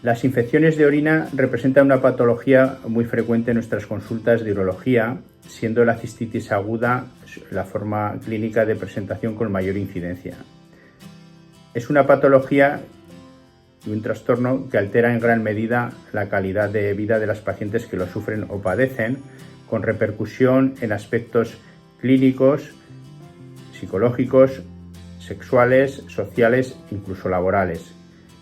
Las infecciones de orina representan una patología muy frecuente en nuestras consultas de urología, siendo la cistitis aguda la forma clínica de presentación con mayor incidencia. Es una patología y un trastorno que altera en gran medida la calidad de vida de las pacientes que lo sufren o padecen, con repercusión en aspectos clínicos, psicológicos, sexuales, sociales, incluso laborales.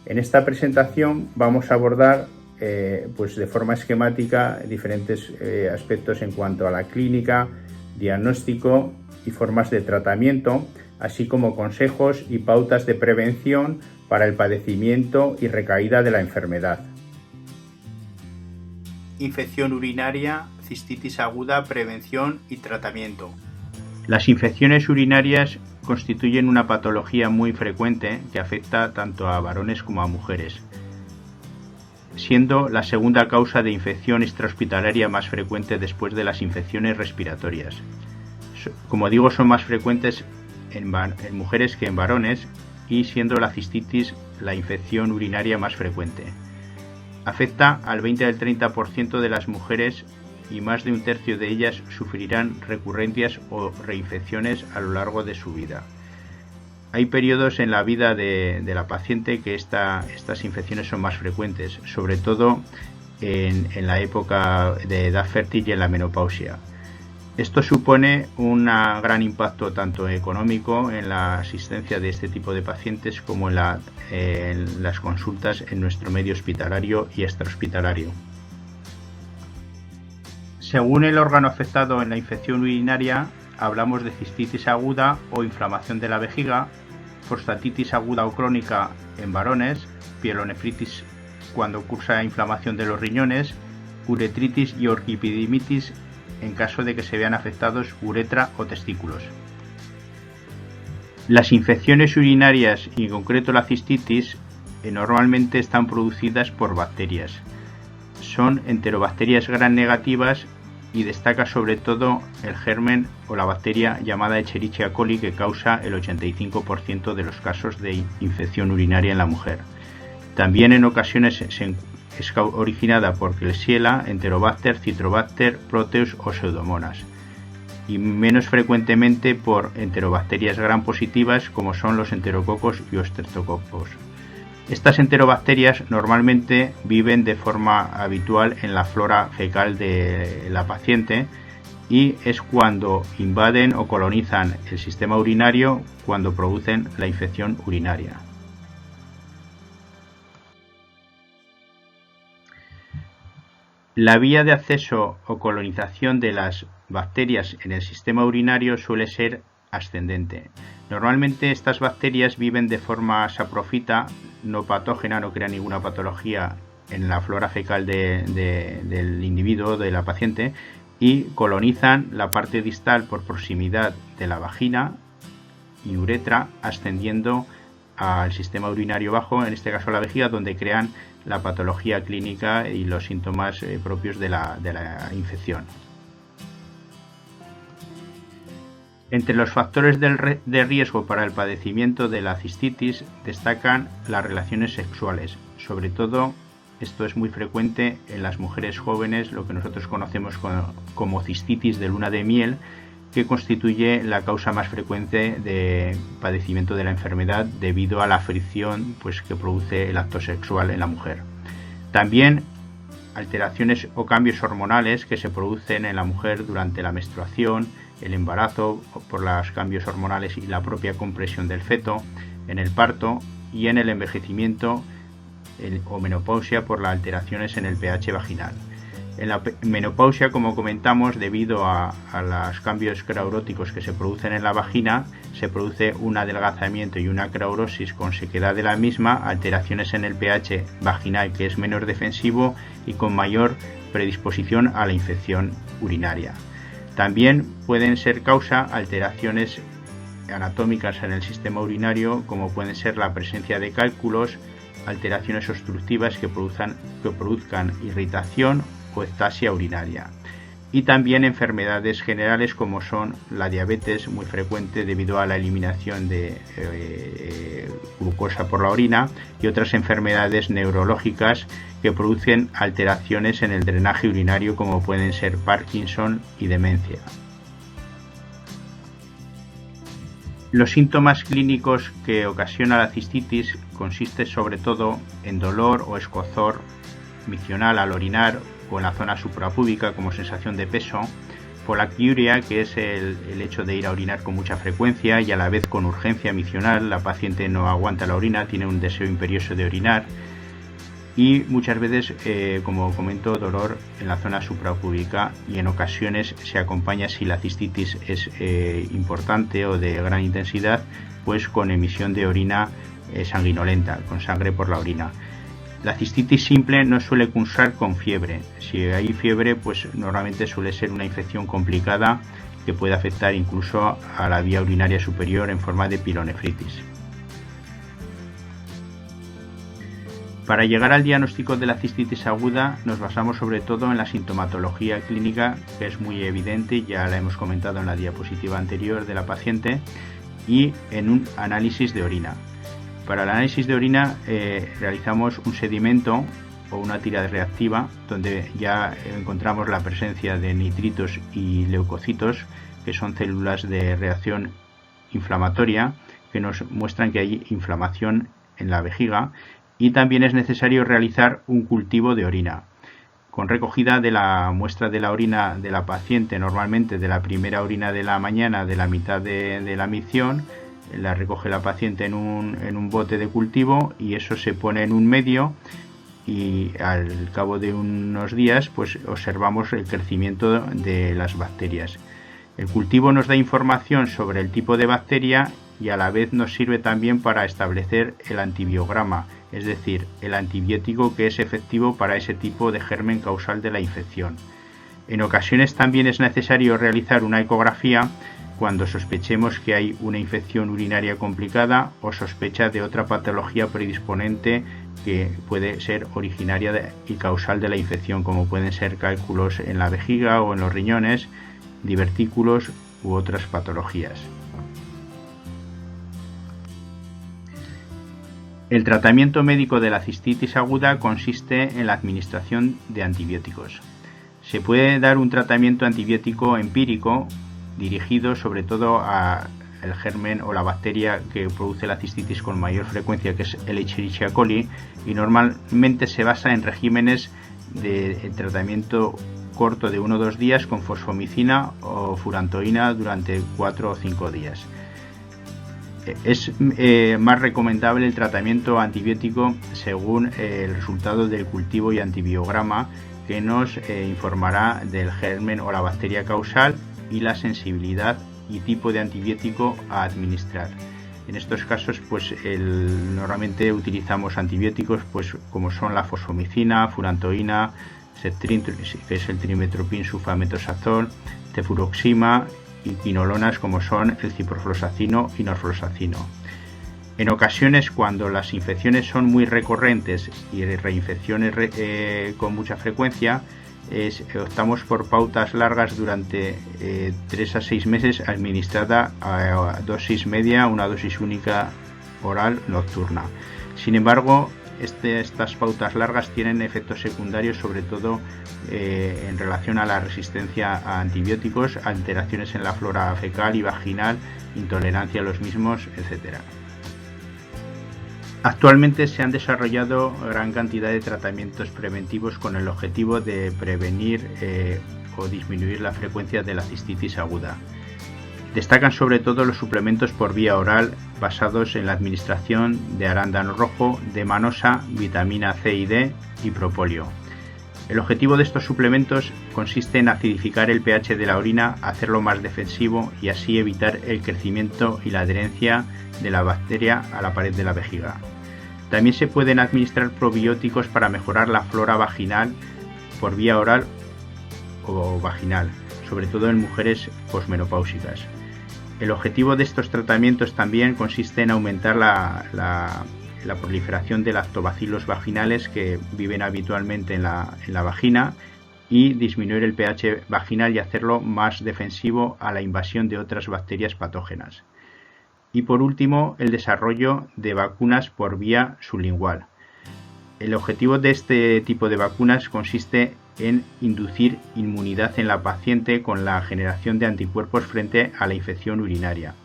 En esta presentación vamos a abordar de forma esquemática diferentes aspectos en cuanto a la clínica, diagnóstico y formas de tratamiento, así como consejos y pautas de prevención para el padecimiento y recaída de la enfermedad. Infección urinaria, cistitis aguda, prevención y tratamiento. Las infecciones urinarias constituyen una patología muy frecuente que afecta tanto a varones como a mujeres, siendo la segunda causa de infección extrahospitalaria más frecuente después de las infecciones respiratorias. Como digo, son más frecuentes en mujeres que en varones, y siendo la cistitis la infección urinaria más frecuente. Afecta al 20 al 30% de las mujeres y más de un tercio de ellas sufrirán recurrencias o reinfecciones a lo largo de su vida. Hay periodos en la vida de la paciente que estas infecciones son más frecuentes, sobre todo en la época de edad fértil y en la menopausia. Esto supone un gran impacto tanto económico en la asistencia de este tipo de pacientes como en las consultas en nuestro medio hospitalario y extrahospitalario. Según el órgano afectado en la infección urinaria, hablamos de cistitis aguda o inflamación de la vejiga, prostatitis aguda o crónica en varones, pielonefritis cuando cursa inflamación de los riñones, uretritis y orquipidimitis en caso de que se vean afectados uretra o testículos. Las infecciones urinarias, y en concreto la cistitis, normalmente están producidas por bacterias. Son enterobacterias gram negativas y destaca sobre todo el germen o la bacteria llamada Escherichia coli, que causa el 85% de los casos de infección urinaria en la mujer. También en ocasiones es originada por Klebsiella, Enterobacter, Citrobacter, Proteus o Pseudomonas, y menos frecuentemente por enterobacterias gram positivas como son los enterococos y streptococcus. Estas enterobacterias normalmente viven de forma habitual en la flora fecal de la paciente y es cuando invaden o colonizan el sistema urinario cuando producen la infección urinaria. La vía de acceso o colonización de las bacterias en el sistema urinario suele ser ascendente. Normalmente estas bacterias viven de forma saprofita, no patógena, no crean ninguna patología en la flora fecal del individuo, de la paciente, y colonizan la parte distal por proximidad de la vagina y uretra, ascendiendo al sistema urinario bajo, en este caso la vejiga, donde crean la patología clínica y los síntomas propios de la infección. Entre los factores de riesgo para el padecimiento de la cistitis destacan las relaciones sexuales. Sobre todo, esto es muy frecuente en las mujeres jóvenes, lo que nosotros conocemos como cistitis de luna de miel, que constituye la causa más frecuente de padecimiento de la enfermedad debido a la fricción que produce el acto sexual en la mujer. También alteraciones o cambios hormonales que se producen en la mujer durante la menstruación, el embarazo por los cambios hormonales y la propia compresión del feto, en el parto y en el envejecimiento o menopausia por las alteraciones en el pH vaginal. En la menopausia, como comentamos, debido a los cambios crauróticos que se producen en la vagina, se produce un adelgazamiento y una craurosis con sequedad de la misma, alteraciones en el pH vaginal que es menos defensivo y con mayor predisposición a la infección urinaria. También pueden ser causa alteraciones anatómicas en el sistema urinario, como pueden ser la presencia de cálculos, alteraciones obstructivas que produzcan irritación o ectasia urinaria. y también enfermedades generales como son la diabetes, muy frecuente debido a la eliminación de glucosa por la orina, y otras enfermedades neurológicas que producen alteraciones en el drenaje urinario como pueden ser Parkinson y demencia. Los síntomas clínicos que ocasiona la cistitis consisten sobre todo en dolor o escozor miccional al orinar o en la zona suprapúbica como sensación de peso, poliaquiuria, que es el hecho de ir a orinar con mucha frecuencia y a la vez con urgencia miccional, la paciente no aguanta la orina, tiene un deseo imperioso de orinar, y muchas veces, como comento, dolor en la zona suprapúbica, y en ocasiones se acompaña, si la cistitis es importante o de gran intensidad, pues con emisión de orina sanguinolenta, con sangre por la orina. La cistitis simple no suele cursar con fiebre. Si hay fiebre, pues normalmente suele ser una infección complicada que puede afectar incluso a la vía urinaria superior en forma de pielonefritis. Para llegar al diagnóstico de la cistitis aguda nos basamos sobre todo en la sintomatología clínica, que es muy evidente, ya la hemos comentado en la diapositiva anterior de la paciente, y en un análisis de orina. Para el análisis de orina realizamos un sedimento o una tira reactiva donde ya encontramos la presencia de nitritos y leucocitos, que son células de reacción inflamatoria que nos muestran que hay inflamación en la vejiga, y también es necesario realizar un cultivo de orina. Con recogida de la muestra de la orina de la paciente, normalmente de la primera orina de la mañana, de la mitad de la micción, la recoge la paciente en un bote de cultivo y eso se pone en un medio, y al cabo de unos días pues observamos el crecimiento de las bacterias. El cultivo nos da información sobre el tipo de bacteria y a la vez nos sirve también para establecer el antibiograma, es decir, el antibiótico que es efectivo para ese tipo de germen causal de la infección. En ocasiones también es necesario realizar una ecografía cuando sospechemos que hay una infección urinaria complicada o sospecha de otra patología predisponente que puede ser originaria y causal de la infección, como pueden ser cálculos en la vejiga o en los riñones, divertículos u otras patologías. El tratamiento médico de la cistitis aguda consiste en la administración de antibióticos. Se puede dar un tratamiento antibiótico empírico dirigido sobre todo al germen o la bacteria que produce la cistitis con mayor frecuencia, que es el Escherichia coli, y normalmente se basa en regímenes de tratamiento corto de 1 o 2 días con fosfomicina o furantoína durante 4 o 5 días. Es más recomendable el tratamiento antibiótico según el resultado del cultivo y antibiograma, que nos informará del germen o la bacteria causal y la sensibilidad y tipo de antibiótico a administrar. En estos casos pues normalmente utilizamos antibióticos pues como son la fosfomicina, furantoína, cetrin, que es el trimmetoprim sulfametosazol, cefuroxima, y quinolonas como son el ciprofloxacino y norfloxacino. En ocasiones, cuando las infecciones son muy recurrentes y reinfecciones con mucha frecuencia, optamos por pautas largas durante 3 a 6 meses, administrada a dosis media, una dosis única oral nocturna. Sin embargo, estas pautas largas tienen efectos secundarios, sobre todo en relación a la resistencia a antibióticos, alteraciones en la flora fecal y vaginal, intolerancia a los mismos, etc. Actualmente se han desarrollado gran cantidad de tratamientos preventivos con el objetivo de prevenir o disminuir la frecuencia de la cistitis aguda. Destacan sobre todo los suplementos por vía oral basados en la administración de arándano rojo, de manosa, vitamina C y D y propóleo. El objetivo de estos suplementos consiste en acidificar el pH de la orina, hacerlo más defensivo y así evitar el crecimiento y la adherencia de la bacteria a la pared de la vejiga. También se pueden administrar probióticos para mejorar la flora vaginal por vía oral o vaginal, sobre todo en mujeres posmenopáusicas. El objetivo de estos tratamientos también consiste en aumentar la proliferación de lactobacilos vaginales que viven habitualmente en la vagina y disminuir el pH vaginal y hacerlo más defensivo a la invasión de otras bacterias patógenas. Y por último, el desarrollo de vacunas por vía sublingual. El objetivo de este tipo de vacunas consiste en inducir inmunidad en la paciente con la generación de anticuerpos frente a la infección urinaria.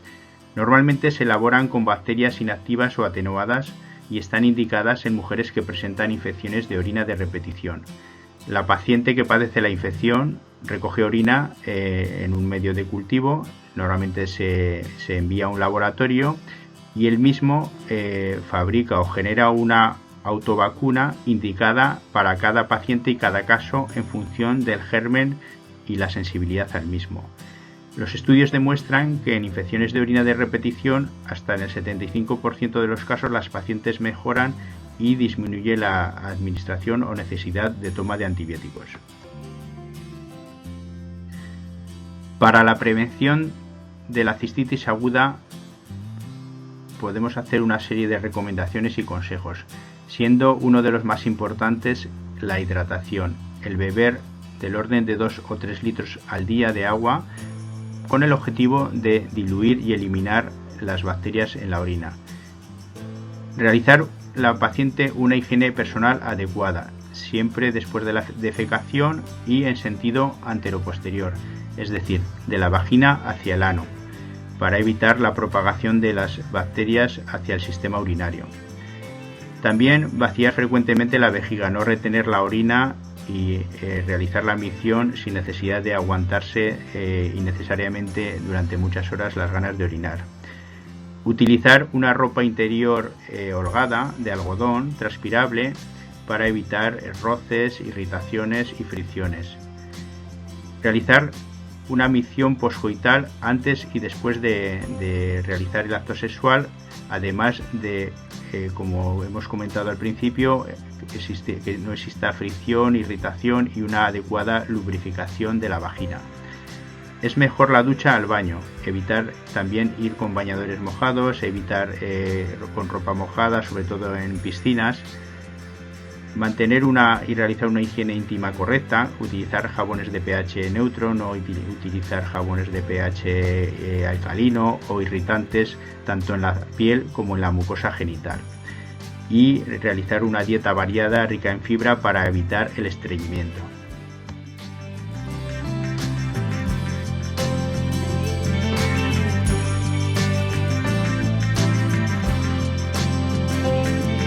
Normalmente se elaboran con bacterias inactivas o atenuadas y están indicadas en mujeres que presentan infecciones de orina de repetición. La paciente que padece la infección recoge orina en un medio de cultivo, normalmente se envía a un laboratorio y el mismo fabrica o genera una autovacuna indicada para cada paciente y cada caso en función del germen y la sensibilidad al mismo. Los estudios demuestran que en infecciones de orina de repetición, hasta en el 75% de los casos, las pacientes mejoran y disminuye la administración o necesidad de toma de antibióticos. Para la prevención de la cistitis aguda podemos hacer una serie de recomendaciones y consejos, siendo uno de los más importantes la hidratación, el beber del orden de 2 o 3 litros al día de agua con el objetivo de diluir y eliminar las bacterias en la orina. Realizar la paciente una higiene personal adecuada, siempre después de la defecación y en sentido anteroposterior, es decir, de la vagina hacia el ano, para evitar la propagación de las bacterias hacia el sistema urinario. También vaciar frecuentemente la vejiga, no retener la orina y realizar la micción sin necesidad de aguantarse innecesariamente durante muchas horas las ganas de orinar. Utilizar una ropa interior holgada de algodón transpirable para evitar roces, irritaciones y fricciones. Realizar una micción poscoital antes y después de realizar el acto sexual, además de, como hemos comentado al principio, que no exista fricción, irritación y una adecuada lubrificación de la vagina. Es mejor la ducha al baño, evitar también ir con bañadores mojados, evitar con ropa mojada, sobre todo en piscinas. Mantener y realizar una higiene íntima correcta, utilizar jabones de pH neutro, no utilizar jabones de pH alcalino o irritantes tanto en la piel como en la mucosa genital. Y realizar una dieta variada rica en fibra para evitar el estreñimiento.